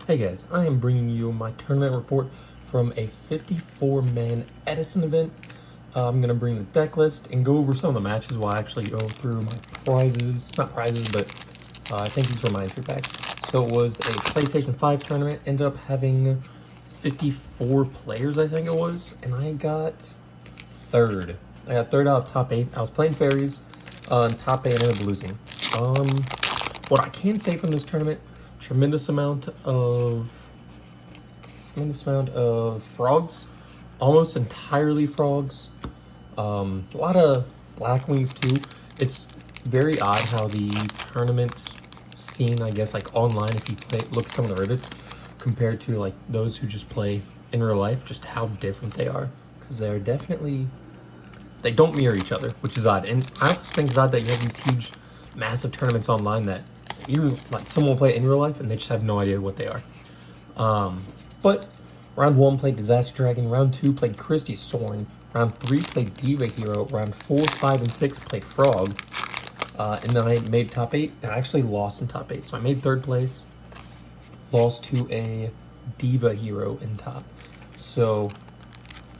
Hey guys, I am bringing you my tournament report from a 54-man Edison event. I'm going to bring the deck list and go over some of the matches while I actually go through my prizes. Not prizes, but I think these were my entry packs. So it was a PlayStation 5 tournament. Ended up having 54 players, I think it was. And I got third. I got third out of top 8. I was playing Fairies. And top 8 ended up losing. What I can say from this tournament, tremendous amount of frogs, almost entirely frogs. A lot of black wings too. It's very odd how the tournament scene, I guess, like online, if you look at some of the rivets compared to like those who just play in real life, just how different they are, because they're definitely, they don't mirror each other, which is odd. And I think it's odd that you have these huge, massive tournaments online that even like someone will play in real life and they just have no idea what they are. But round 1 played Disaster Dragon, round 2 played Christie's Soren, round 3 played Diva Hero, round 4, 5, and 6 played Frog, and then I made top 8. I actually lost in top 8, so I made 3rd place, lost to a Diva Hero in top. So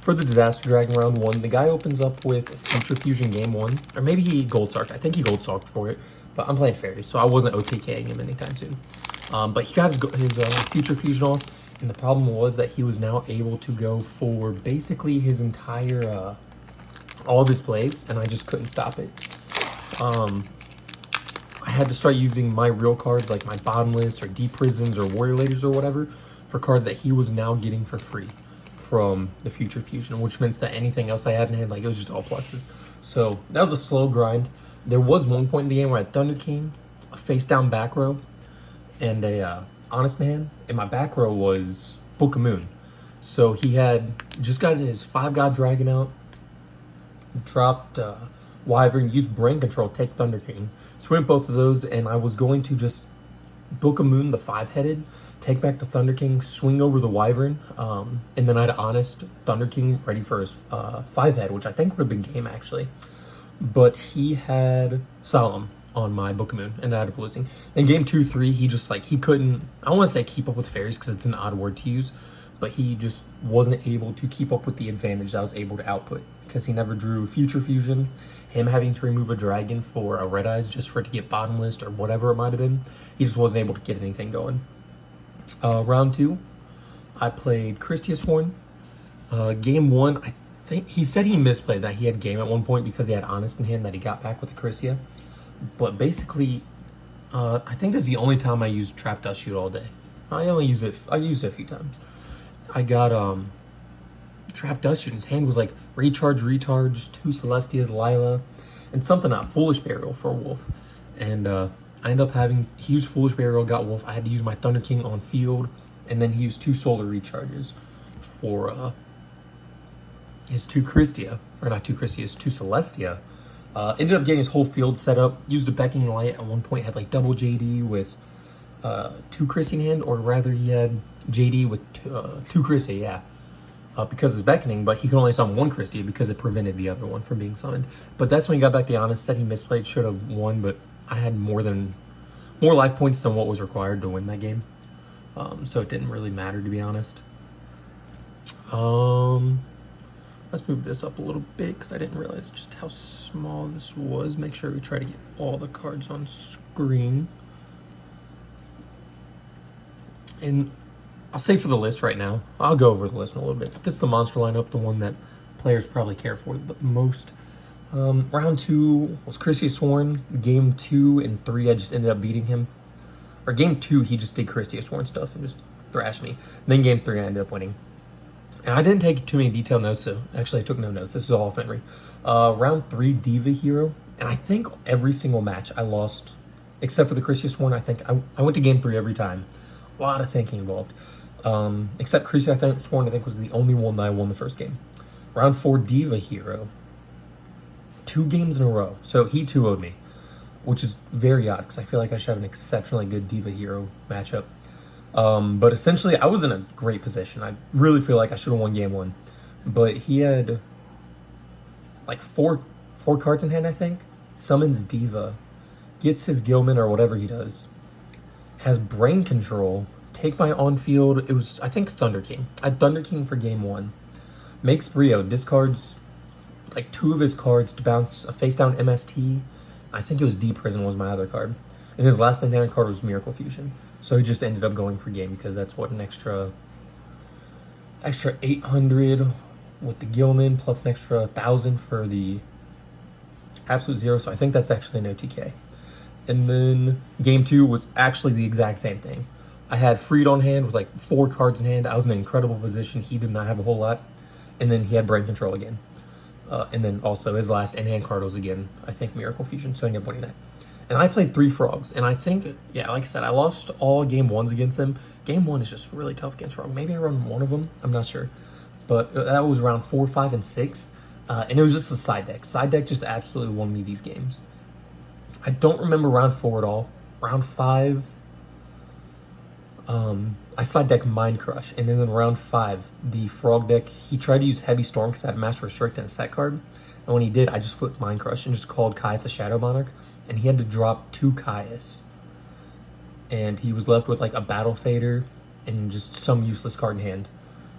for the Disaster Dragon round 1, the guy opens up with Future Fusion game 1, or maybe he Gold Sarked. I think he Gold Sarked for it, but I'm playing Fairies, so I wasn't OTKing him anytime soon. But he got his Future Fusion off, and the problem was that he was now able to go for basically his entire, all of his plays, and I just couldn't stop it. I had to start using my real cards, like my Bottomless or Deep Prisons or Warrior Ladies or whatever, for cards that he was now getting for free from the Future Fusion, which meant that anything else I had in hand, like, it was just all pluses. So that was a slow grind. There was one point in the game where I had Thunder King, a face down back row, and a Honest in hand, and my back row was Book of Moon. So he had just gotten his 5-God Dragon out, dropped Wyvern, used Brain Control, take Thunder King, swing both of those, and I was going to just Book of Moon, the 5-headed, take back the Thunder King, swing over the Wyvern, and then I had Honest Thunder King ready for his 5-head, which I think would have been game actually. But he had Solemn on my Book of Moon, and I ended up losing. In game 2, 3, he just like, he couldn't, I don't want to say keep up with Fairies because it's an odd word to use, but he just wasn't able to keep up with the advantage that I was able to output because he never drew Future Fusion. Him having to remove a dragon for a Red Eyes just for it to get Bottomless or whatever it might have been, he just wasn't able to get anything going. Round 2, I played Christius Horn. Game 1, I think he said he misplayed that. He had game at one point because he had Honest in hand that he got back with the Christia. But basically, I think this is the only time I used Trap Dust Shoot all day. I used it a few times. I got Trap Dust Shoot. His hand was like Recharge, 2 Celestias, Lila, and something not Foolish Burial for a Wolf. And I ended up having, he used Foolish Burial, got Wolf. I had to use my Thunder King on field, and then he used 2 Solar Recharges for his 2 Christia, or not 2 Christia, his 2 Celestia. Ended up getting his whole field set up. Used a Beckoning Light. At one point had like double JD with 2 Christie in hand, or rather he had JD with 2 Christie, yeah. Because it's Beckoning, but he could only summon 1 Christie because it prevented the other one from being summoned. But that's when he got back to Honest, said he misplayed, should have won, but I had more life points than what was required to win that game. So it didn't really matter, to be honest. Let's move this up a little bit because I didn't realize just how small this was. Make sure we try to get all the cards on screen. And I'll say for the list right now, I'll go over the list in a little bit. This is the monster lineup, the one that players probably care for the most. Round 2 was Christie Sworn. Game 2 and 3, I just ended up beating him. Or game 2, he just did Christie Sworn stuff and just thrashed me. And then game 3, I ended up winning. And I didn't take too many detailed notes, so actually I took no notes. This is all off memory. Round 3, Diva Hero. And I think every single match I lost, except for the Christius one. I think I went to game 3 every time. A lot of thinking involved. Except Christius Sworn, I think, was the only one that I won the first game. Round 4, Diva Hero. 2 games in a row. So he 2-0'd me, which is very odd because I feel like I should have an exceptionally good Diva Hero matchup. But essentially, I was in a great position. I really feel like I should have won game 1. But he had like four cards in hand, I think. Summons Diva, gets his Gilman or whatever he does, has Brain Control, take my on-field. It was, I think, Thunder King. I had Thunder King for game 1. Makes Brio discards like 2 of his cards to bounce a face-down MST. I think it was D Prison was my other card. And his last in-hand card was Miracle Fusion. So he just ended up going for game because that's what, an extra 800 with the Gilman plus an extra 1,000 for the Absolute Zero. So I think that's actually an OTK. And then game 2 was actually the exact same thing. I had Freed on hand with like 4 cards in hand. I was in an incredible position. He did not have a whole lot. And then he had Brain Control again. And then also his last in-hand card was again, I think, Miracle Fusion. So I ended up winning that. And I played 3 Frogs. And I think, yeah, like I said, I lost all game 1s against them. Game 1 is just really tough against Frog. Maybe I run one of them. I'm not sure. But that was round 4, 5, and 6. And it was just a side deck. Side deck just absolutely won me these games. I don't remember round 4 at all. Round 5, I side deck Mind Crush. And then in round 5, the Frog deck, he tried to use Heavy Storm because I had Master Restrict and a set card. And when he did, I just flipped Mind Crush and just called Caius a Shadow Monarch. And he had to drop 2 Caius. And he was left with like a Battle Fader and just some useless card in hand.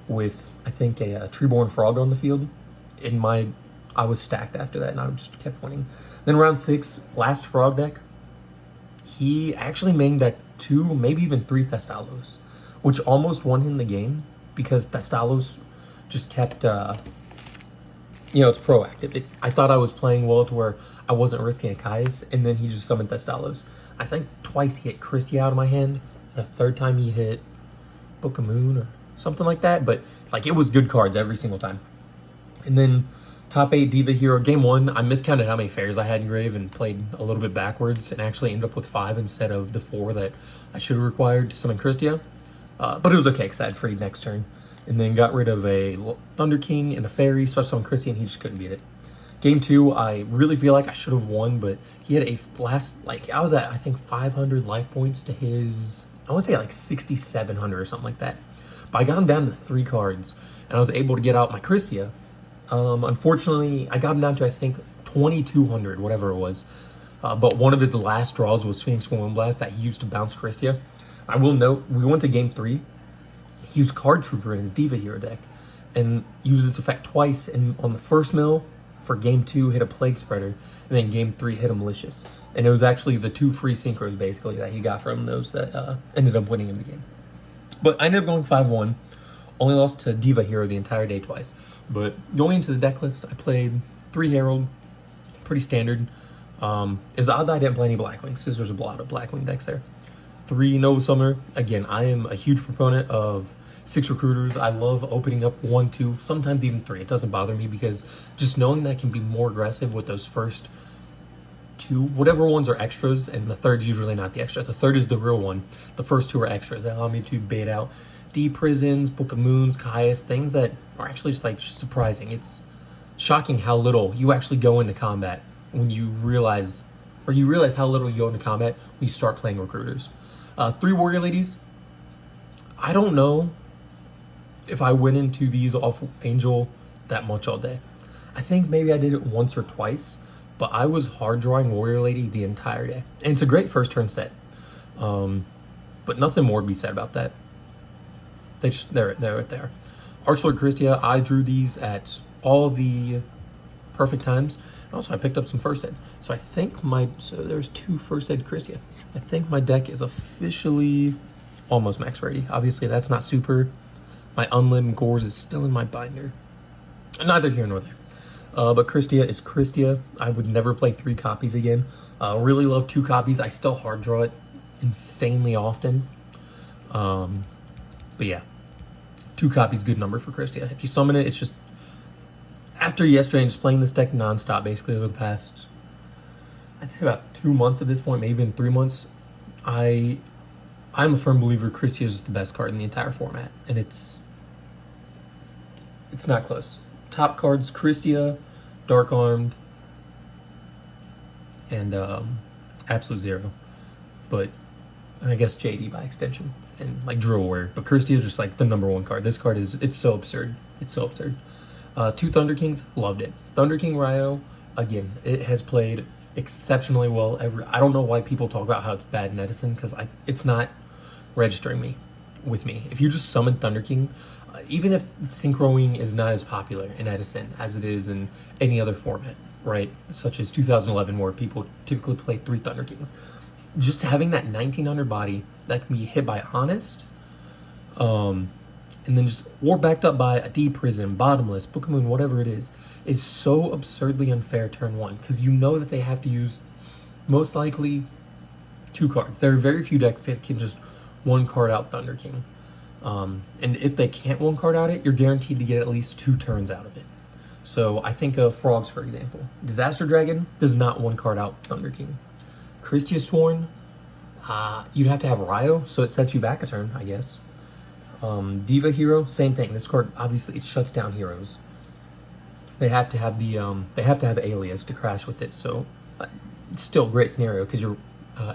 With, I think, a Treeborn Frog on the field. I was stacked after that and I just kept winning. Then round 6, last Frog deck, he actually main decked 2, maybe even 3 Thestalos, which almost won him the game because Thestalos just kept, it's proactive. I thought I was playing well to where I wasn't risking a Caius, and then he just summoned Thestalos. I think twice he hit Christia out of my hand, and a third time he hit Book of Moon or something like that, but like it was good cards every single time. And then top 8 Diva Hero. Game 1, I miscounted how many fairs I had in grave and played a little bit backwards and actually ended up with 5 instead of the 4 that I should have required to summon Christia. But it was okay because I had Freed next turn. And then got rid of a Thunder King and a Fairy, special summon Christia, and he just couldn't beat it. Game 2, I really feel like I should have won, but he had a blast, like I was at, I think, 500 life points to his, I want to say like 6,700 or something like that. But I got him down to 3 cards, and I was able to get out my Christia. Unfortunately, I got him down to, I think, 2,200, whatever it was. But one of his last draws was Phoenix Windblast that he used to bounce Christia. I will note, we went to game 3. He used Card Trooper in his Diva Hero deck and used its effect twice. And on the first mill for game 2, hit a Plague Spreader. And then game 3, hit a Malicious. And it was actually the 2 free synchros, basically, that he got from those that ended up winning him the game. But I ended up going 5-1. Only lost to Diva Hero the entire day twice. But going into the deck list, I played 3 Herald. Pretty standard. It was odd that I didn't play any Blackwing, since there's a lot of Blackwing decks there. 3 Nova Summoner. Again, I am a huge proponent of 6 Recruiters. I love opening up 1, 2, sometimes even 3. It doesn't bother me because just knowing that I can be more aggressive with those first 2, whatever ones are extras, and the third's usually not the extra. The third is the real one. The first 2 are extras that allow me to bait out D Prisons, Book of Moons, Caius, things that are actually just like surprising. It's shocking how little you actually go into combat when you realize how little you go into combat when you start playing Recruiters. 3 Warrior Ladies. I don't know if I went into these off Angel that much all day. I think maybe I did it once or twice, but I was hard drawing Warrior Lady the entire day. And it's a great first turn set. But nothing more to be said about that. They're right there. Archlord Christia, I drew these at all the perfect times. And also I picked up some first eds. So I think there's 2 first ed Christia. I think my deck is officially almost max ready. Obviously that's not super. My Unlim Gores is still in my binder. Neither here nor there. But Christia is Christia. I would never play 3 copies again. Really love 2 copies. I still hard draw it insanely often. But yeah, 2 copies, good number for Christia. If you summon it, it's just, after yesterday and just playing this deck nonstop basically over the past, I'd say about 2 months at this point, maybe even 3 months, I'm a firm believer Christia is the best card in the entire format. And it's not close. Top cards, Christia, Dark Armed, and Absolute Zero. But, and I guess JD by extension. And like Drill Warrior. But Christia is just like the number 1 card. This card it's so absurd. It's so absurd. 2 Thunder Kings, loved it. Thunder King Ryo, again, it has played exceptionally well. I don't know why people talk about how it's bad in Edison, because it's not registering me. with me. If you just summon Thunder King, even if synchroing is not as popular in Edison as it is in any other format, right? Such as 2011, where people typically play 3 Thunder Kings. Just having that 1900 body that can be hit by Honest, and then just or backed up by a D Prison, Bottomless, Book of Moon, whatever it is so absurdly unfair turn 1, because you know that they have to use most likely 2 cards. There are very few decks that can just 1 card out Thunder King. And if they can't 1 card out it, you're guaranteed to get at least 2 turns out of it. So I think of Frogs, for example. Disaster Dragon does not 1 card out Thunder King. Christia Sworn, you'd have to have Ryo, so it sets you back a turn, I guess. Diva Hero, same thing. This card obviously it shuts down heroes. They have to have Alias to crash with it. So it's still a great scenario because you're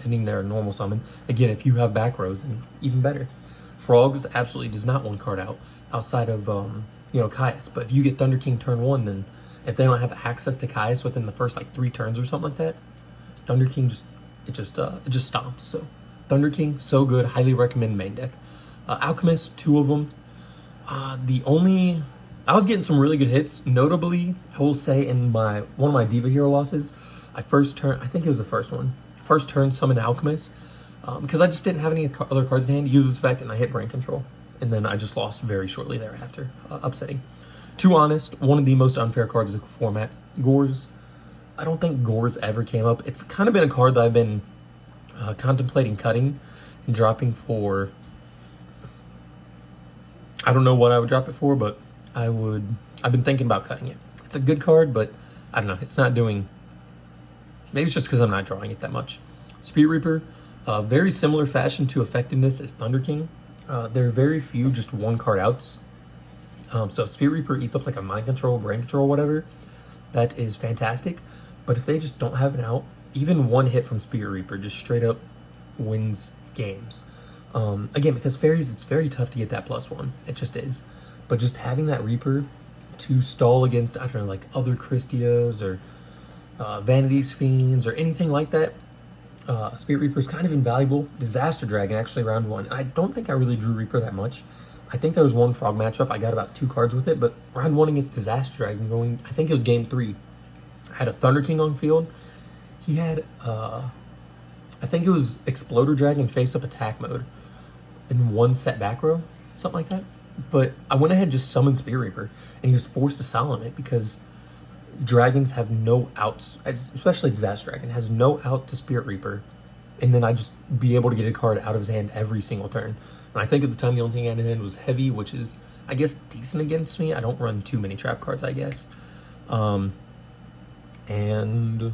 ending their normal summon. Again, if you have back rows, then even better. Frogs absolutely does not 1 card out outside of Caius. But if you get Thunder King turn 1, then if they don't have access to Caius within the first like 3 turns or something like that, Thunder King just stomps. So Thunder King, so good. Highly recommend main deck. Alchemist, 2 of them. I was getting some really good hits. Notably, I will say in one of my Diva Hero losses, I think it was the first turn summoned Alchemist, because I just didn't have any other cards in hand. Use this effect and I hit Brain Control, and then I just lost very shortly thereafter. Upsetting. Too Honest, one of the most unfair cards of the format. Gores, I don't think Gores ever came up. It's kind of been a card that I've been contemplating cutting and dropping for. I don't know what I would drop it for, but I've been thinking about cutting it. It's a good card, but I don't know. It's not doing. Maybe it's just because I'm not drawing it that much. Spirit Reaper, very similar fashion to effectiveness as Thunder King. There are very few just 1 card outs. So Spirit Reaper eats up like a Mind Control, Brain Control, whatever. That is fantastic. But if they just don't have an out, even 1 hit from Spirit Reaper just straight up wins games. Again, because Fairies, it's very tough to get that +1. It just is. But just having that Reaper to stall against, I don't know, like other Christias or Vanity's Fiends or anything like that, Spirit Reaper is kind of invaluable. Disaster Dragon, actually, round 1. And I don't think I really drew Reaper that much. I think there was 1 Frog matchup. I got about 2 cards with it, but round 1 against Disaster Dragon I think it was game 3. I had a Thunder King on field. He had, I think it was Exploder Dragon face-up attack mode in 1 set back row, something like that. But I went ahead and just summoned Spirit Reaper, and he was forced to solemn it because dragons have no outs, especially Disaster Dragon has no out to Spirit Reaper, and then I just be able to get a card out of his hand every single turn. And I think at the time the only thing I had in hand was Heavy, which is, I guess, decent against me. I don't run too many trap cards, I guess. And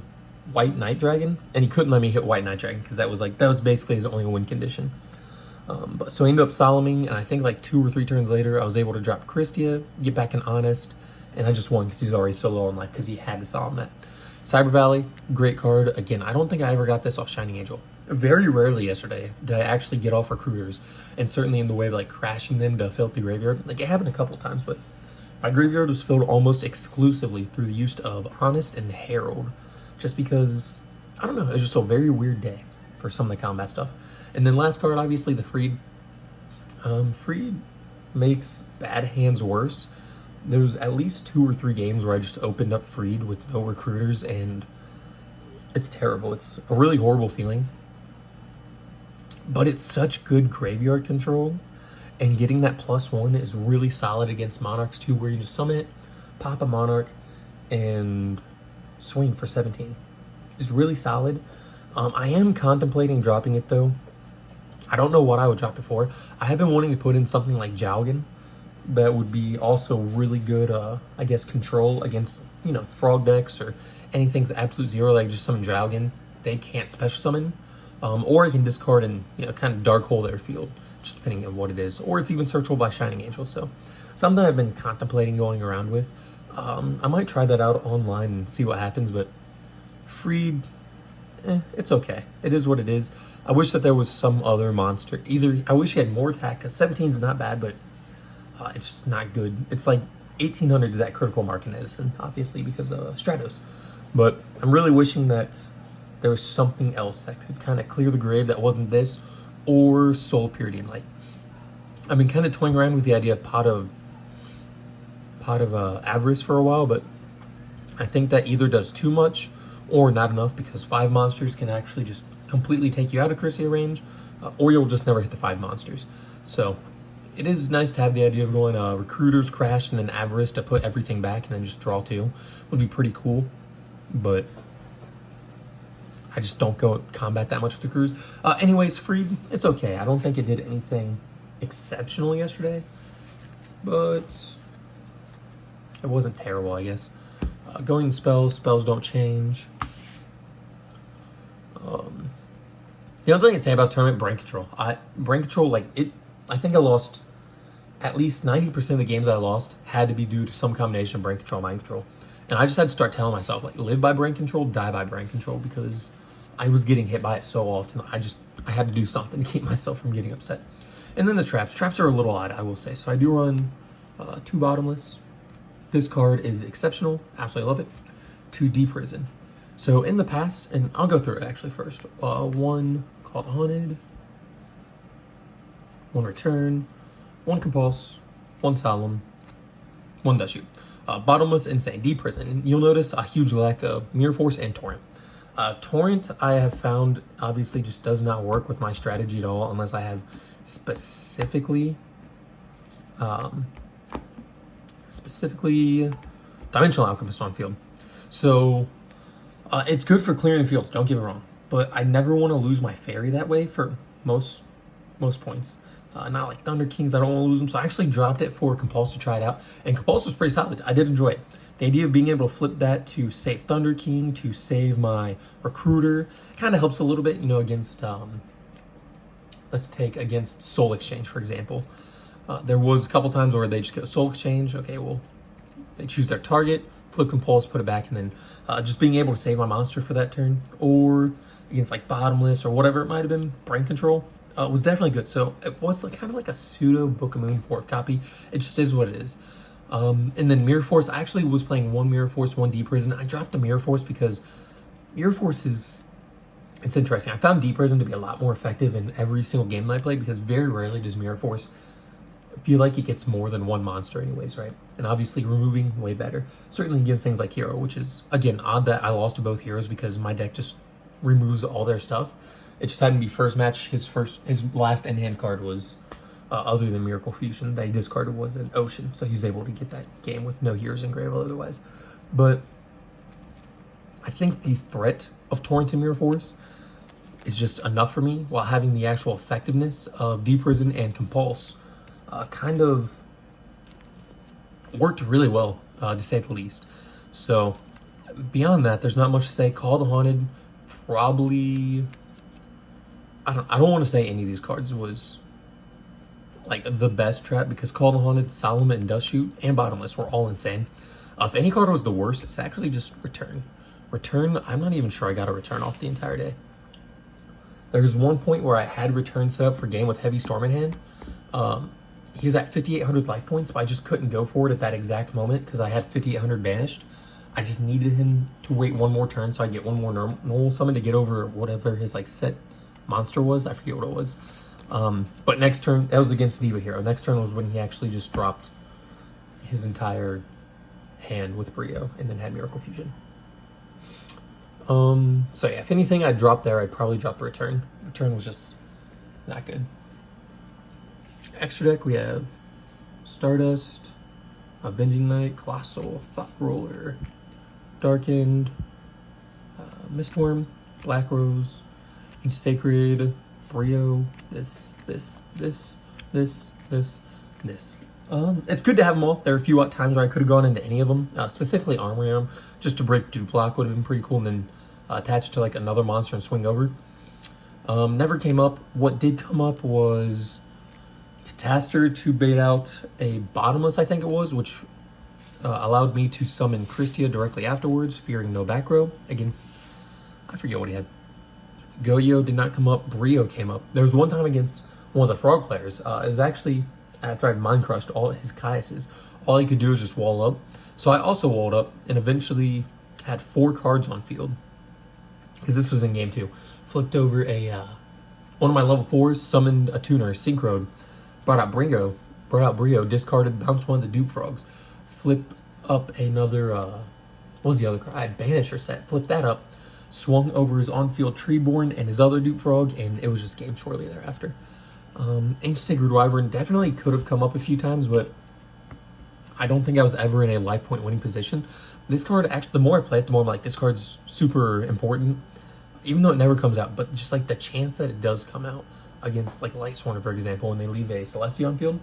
White Night Dragon, and he couldn't let me hit White Night Dragon because that was basically his only win condition. But so I ended up solemning, and I think like 2 or 3 turns later, I was able to drop Christia, get back an Honest, and I just won because he's already so low on life because he had to solemn that. Cyber Valley, great card. Again, I don't think I ever got this off Shining Angel. Very rarely yesterday did I actually get off Recruiters, and certainly in the way of like crashing them to Filthy Graveyard. Like it happened a couple times, but my graveyard was filled almost exclusively through the use of Honest and Herald, just because, I don't know, it was just a very weird day for some of the combat stuff. And then last card, obviously, the Freed. Freed makes bad hands worse. There was at least 2 or 3 games where I just opened up Freed with no Recruiters, and it's terrible. It's a really horrible feeling. But it's such good graveyard control, and getting that +1 is really solid against Monarchs too, where you just summon it, pop a Monarch, and swing for 17. It's really solid. I am contemplating dropping it though. I don't know what I would drop it for. I have been wanting to put in something like Jalgan that would be also really good, I guess, control against, frog decks or anything with absolute 0, like just summon Jalgan. They can't special summon. Or you can discard and, kind of dark hole their field, just depending on what it is. Or it's even searchable by Shining Angel. So something I've been contemplating going around with. I might try that out online and see what happens, but Freed, it's okay. It is what it is. I wish that there was some other monster. I wish he had more attack, because 17 is not bad, but it's just not good. It's like 1800 is that critical mark in Edison, obviously, because of Stratos. But I'm really wishing that there was something else that could kind of clear the grave that wasn't this, or Soul Purity and Light. I've been kind of toying around with the idea of Pot of Avarice for a while, but I think that either does too much or not enough, because 5 monsters can actually just completely take you out of Cristia range, or you'll just never hit the 5 monsters. So it is nice to have the idea of going Recruiters, Crash, and then Avarice to put everything back and then just draw 2. Would be pretty cool, but I just don't go combat that much with the crews. Anyways, Freed, it's okay. I don't think it did anything exceptional yesterday, but it wasn't terrible, I guess. Going spells don't change. The other thing I'd say about tournament, brain control. Brain control, I think I lost at least 90% of the games I lost had to be due to some combination of brain control and mind control. And I just had to start telling myself, live by brain control, die by brain control, because I was getting hit by it so often. I had to do something to keep myself from getting upset. And then the traps. Traps are a little odd, I will say. So I do run 2 bottomless. This card is exceptional. Absolutely love it. 2 deprison. So in the past, and I'll go through it actually first. 1 Called Haunted. 1 Return. 1 Compulse. 1 Solemn. 1 Dust Shoot. Bottomless, Insane, Deprison. And you'll notice a huge lack of Mirror Force and Torrent. Torrent, I have found, obviously just does not work with my strategy at all unless I have specifically Dimensional Alchemist on field. So it's good for clearing fields, don't get me wrong, but I never want to lose my fairy that way for most points. Not like Thunder Kings, I don't want to lose them, so I actually dropped it for Compulse to try it out, and Compulse was pretty solid. I did enjoy it. The idea of being able to flip that to save Thunder King, to save my Recruiter, kind of helps a little bit, against, let's take against Soul Exchange, for example. There was a couple times where they just go Soul Exchange. Okay, well, they choose their target, flip Compulse, put it back, and then just being able to save my monster for that turn, or against Bottomless or whatever it might have been, Brain Control, was definitely good. So it was kind of like a pseudo Book of Moon 4th copy. It just is what it is. And then Mirror Force, I actually was playing 1 Mirror Force, 1 Deprison. I dropped the Mirror Force because Mirror Force it's interesting. I found Deprison to be a lot more effective in every single game that I played, because very rarely does Mirror Force feel like it gets more than 1 monster anyways, right? And obviously removing, way better. Certainly against things like Hero, which is, again, odd that I lost to both Heroes because my deck just removes all their stuff. It just happened to be first match, his last in-hand card was, other than Miracle Fusion, that he discarded was an Ocean, so he's able to get that game with no Heroes in Grave otherwise. But I think the threat of Torrent and Mirror Force is just enough for me, while having the actual effectiveness of Deprison and Compulse kind of worked really well, to say the least. So beyond that, there's not much to say. Call the Haunted, probably, I don't want to say any of these cards was the best trap, because Call the Haunted, Solemn, and Dust Shoot, and Bottomless were all insane. If any card was the worst, it's actually just Return. Return, I'm not even sure I got a Return off the entire day. There was one point where I had Return set up for game with Heavy Storm in hand. He was at 5,800 life points, but I just couldn't go for it at that exact moment because I had 5,800 banished. I just needed him to wait 1 more turn so I get 1 more normal summon to get over whatever his set monster was. I forget what it was. But next turn, that was against Diva Hero. Next turn was when he actually just dropped his entire hand with Brio and then had Miracle Fusion. So yeah, if anything I dropped there, I'd probably drop Return. Return was just not good. Extra deck, we have Stardust, Avenging Knight, Colossal, Thought Roller, Darkened, Mistworm, Black Rose, Ancient Sacred, Brio, this. It's good to have them all. There are a few times where I could have gone into any of them, specifically Armory Arm, just to break Duplock would have been pretty cool, and then attach it to another monster and swing over. Never came up. What did come up was Catastor to bait out a Bottomless, I think it was, which allowed me to summon Cristia directly afterwards, fearing no back row against, I forget what he had. Goyo did not come up. Brio came up. There was one time against one of the Frog players. It was actually after I'd mind crushed all his Caiuses. All he could do was just wall up. So I also walled up and eventually had 4 cards on field, because this was in game 2. Flipped over a one of my level 4s, summoned a tuner, Synchroed, brought out Brio, discarded, bounce one of the dupe frogs, flip up another, what was the other card? I had Banisher set, flipped that up, swung over his on-field Treeborn and his other dupe frog, and it was just game shortly thereafter. Ancient Sacred Wyvern definitely could have come up a few times, but I don't think I was ever in a life point winning position. This card, actually, the more I play it, the more I'm like, this card's super important, even though it never comes out, but just like the chance that it does come out against like Light Sworn, for example, when they leave a Celestia on field,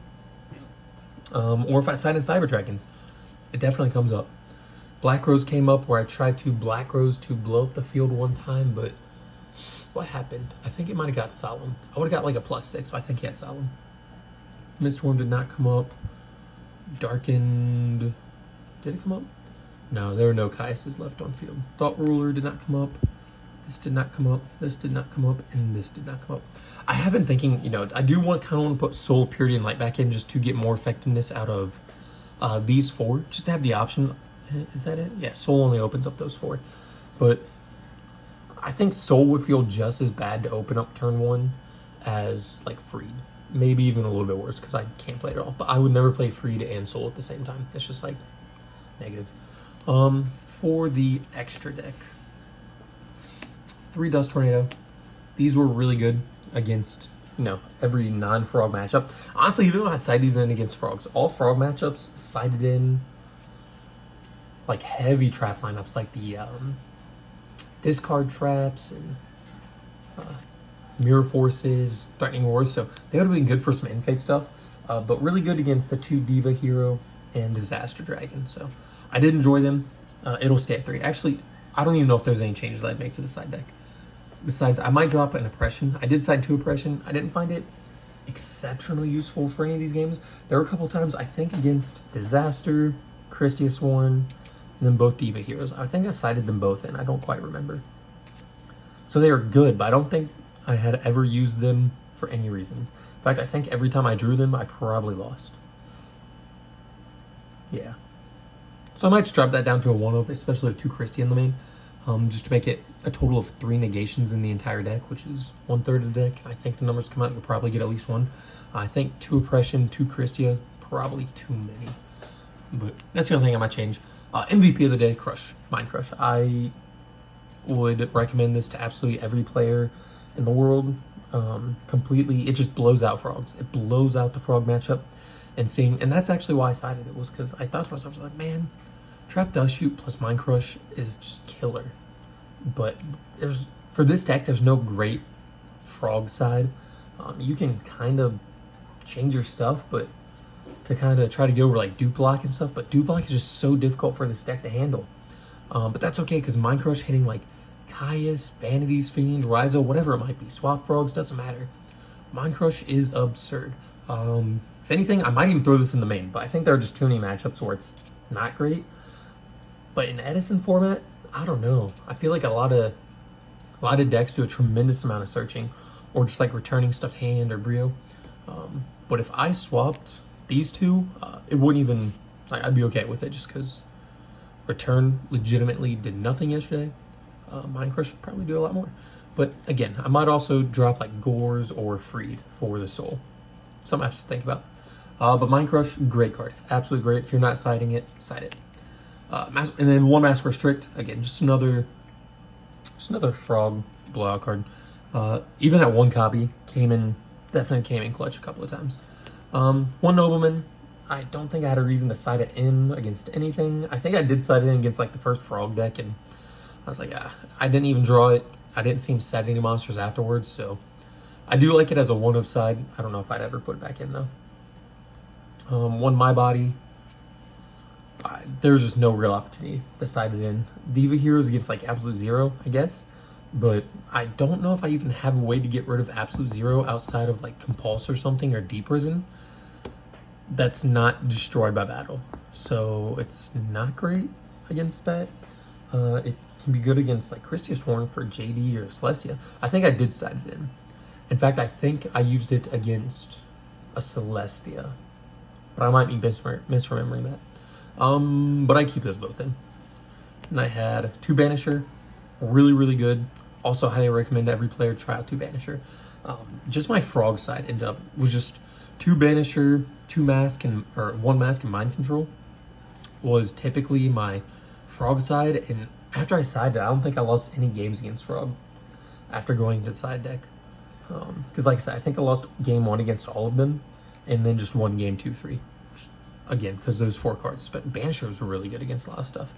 or if I side in Cyber Dragons, it definitely comes up. Black Rose came up where I tried to Black Rose to blow up the field one time, but what happened? I think it might have got Solemn. I would have got like a +6, so I think he had Solemn. Mistworm did not come up. Darkened, did it come up? No, there were no Caiuses left on field. Thought Ruler did not come up. This did not come up. This did not come up, and this did not come up. I have been thinking, you know, I do kind of want to put Soul, Purity, and Light back in just to get more effectiveness out of these four, just to have the option. Is that it? Yeah, Soul only opens up those four, but I think Soul would feel just as bad to open up turn one as like Freed. Maybe even a little bit worse because I can't play it at all. But I would never play Freed and Soul at the same time. It's just like negative. For the extra deck, 3 Dust Tornado. These were really good against, you know, every non-frog matchup. Honestly, even though I side these in against frogs, all frog matchups sided in like heavy trap lineups, like the discard traps and Mirror Forces, Threatening Wars, so they would have been good for some in-phase stuff, but really good against the 2 Diva Hero and Disaster Dragon, so I did enjoy them. It'll stay at 3. Actually, I don't even know if there's any changes that I'd make to the side deck. Besides, I might drop an Oppression. I did side 2 Oppression. I didn't find it exceptionally useful for any of these games. There were a couple times, I think, against Disaster, Christia Sworn, and then both Diva Heroes. I think I sided them both in. I don't quite remember. So they were good, but I don't think I had ever used them for any reason. In fact, I think every time I drew them, I probably lost. Yeah. So I might just drop that down to a 1-of, especially with 2 Christie in the main, just to make it a total of 3 negations in the entire deck, which is 1/3 of the deck. I think the numbers come out, you'll probably get at least 1. I think 2 Oppression, 2 Christia, probably too many. But that's the only thing I might change. MVP of the day, Crush, Mind Crush. I would recommend this to absolutely every player in the world. Completely, it just blows out frogs. It blows out the frog matchup. And that's actually why I sided it, was because I thought to myself, I was like, man, Trap Dust Shoot plus Mind Crush is just killer. But for this deck, there's no great frog side. You can kind of change your stuff, but to kind of try to get over like Dupe Block and stuff, but Dupe Block is just so difficult for this deck to handle. But that's okay, because Mind Crush hitting like Caius, Vanity's Fiend, Rhizo, whatever it might be, Swap Frogs, doesn't matter. Mind Crush is absurd. If anything, I might even throw this in the main, but I think there are just too many matchups where it's not great. But in Edison format, I don't know. I feel like a lot of decks do a tremendous amount of searching, or just like returning Stuffed Hand or Brio. But if I swapped these two, it wouldn't even, like, I'd be okay with it, just because Return legitimately did nothing yesterday. Mind Crush would probably do a lot more. But again, I might also drop like Gores or Freed for the Soul. Something I have to think about. But Mind Crush, great card. Absolutely great. If you're not siding it, side it. And then 1 Mask Restrict. Again, just another frog blowout card. Even at 1 copy, definitely came in clutch a couple of times. 1 Nobleman. I don't think I had a reason to side it in against anything. I think I did side it in against like the first frog deck, and I was like, I didn't even draw it. I didn't see him set any monsters afterwards, so I do like it as a 1-of side. I don't know if I'd ever put it back in though. 1 My Body. There's just no real opportunity to side it in. Diva Heroes against like Absolute Zero, I guess. But I don't know if I even have a way to get rid of Absolute Zero outside of like Compulse or something, or Deep Prison, that's not destroyed by battle. So it's not great against that. It can be good against like Christia Sworn for JD or Celestia. I think I did side it in. In fact, I think I used it against a Celestia, but I might be misremembering that. But I keep those both in. And I had 2 Banisher, really, really good. Also highly recommend every player try out 2 Banisher. Just my frog side was just 2 Banisher, 2 Mask, or 1 Mask and Mind Control was typically my Frog side. And after I sided, I don't think I lost any games against Frog after going to the side deck. Because like I said, I think I lost game 1 against all of them, and then just won game 2, 3. Again, because those 4 cards. But Banisher was really good against a lot of stuff.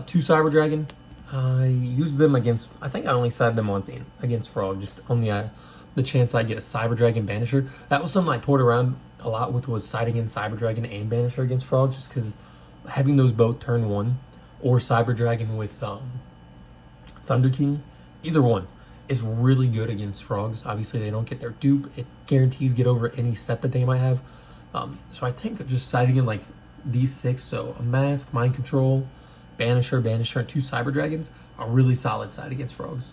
2 Cyber Dragon. I used them against, I think I only sided them once against Frog, just on the chance I get a Cyber Dragon Banisher. That was something I toyed around a lot with, was siding in Cyber Dragon and Banisher against Frog, just because having those both turn 1, or Cyber Dragon with Thunder King, either one is really good against Frogs. Obviously, they don't get their dupe. It guarantees get over any set that they might have. So I think just siding in like these 6, so a Mask, Mind Control, Banisher, and 2 Cyber Dragons, are really solid side against Frogs.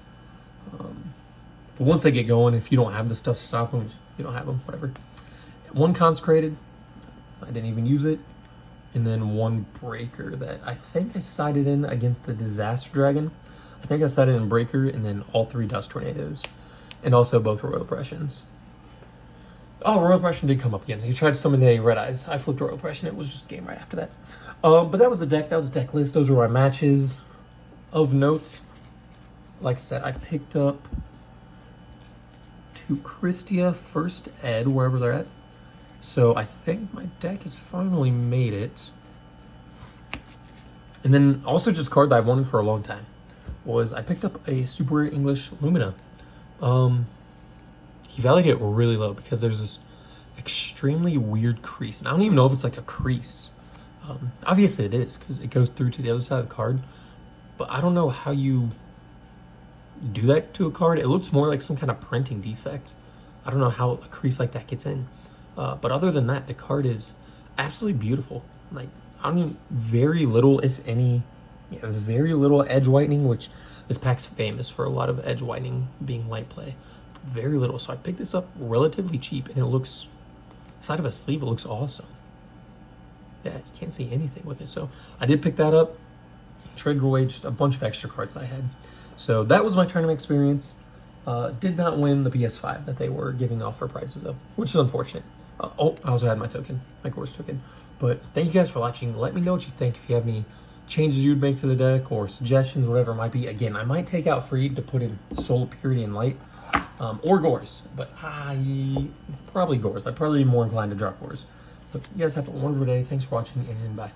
But once they get going, if you don't have the stuff to stop them, you don't have them, whatever. 1 Consecrated, I didn't even use it. And then 1 Breaker that I think I sided in against the Disaster Dragon. I think I sided in Breaker, and then all 3 Dust Tornadoes. And also both Royal Oppressions. Oh, Royal Oppression did come up again. So he tried to summon a Red Eyes. I flipped Royal Oppression. It was just a game right after that. But that was the deck. That was the deck list. Those were my matches. Of note, like I said, I picked up 2 Christia First Ed, wherever they're at. So I think my deck has finally made it. And then also just a card that I wanted for a long time was I picked up a Super Rare English Lumina. He valued it really low because there's this extremely weird crease. And I don't even know if it's like a crease. Obviously it is, because it goes through to the other side of the card. But I don't know how you do that to a card. It looks more like some kind of printing defect. I don't know how a crease like that gets in. But other than that, the card is absolutely beautiful. Like, I don't even, very little, if any, very little edge whitening, which this pack's famous for a lot of edge whitening being light play. Very little. So I picked this up relatively cheap, and it looks, side of a sleeve, it looks awesome. Yeah, you can't see anything with it. So I did pick that up, traded away just a bunch of extra cards I had. So that was my tournament experience. Did not win the PS5 that they were giving off for prizes of, which is unfortunate. Oh, I also had my token, my course token. But thank you guys for watching. Let me know what you think. If you have any changes you'd make to the deck or suggestions, whatever it might be. Again, I might take out Freed to put in Soul of Purity and Light, or Gores. But probably Gores. I'd probably be more inclined to drop Gores. But you guys have a wonderful day. Thanks for watching, and bye.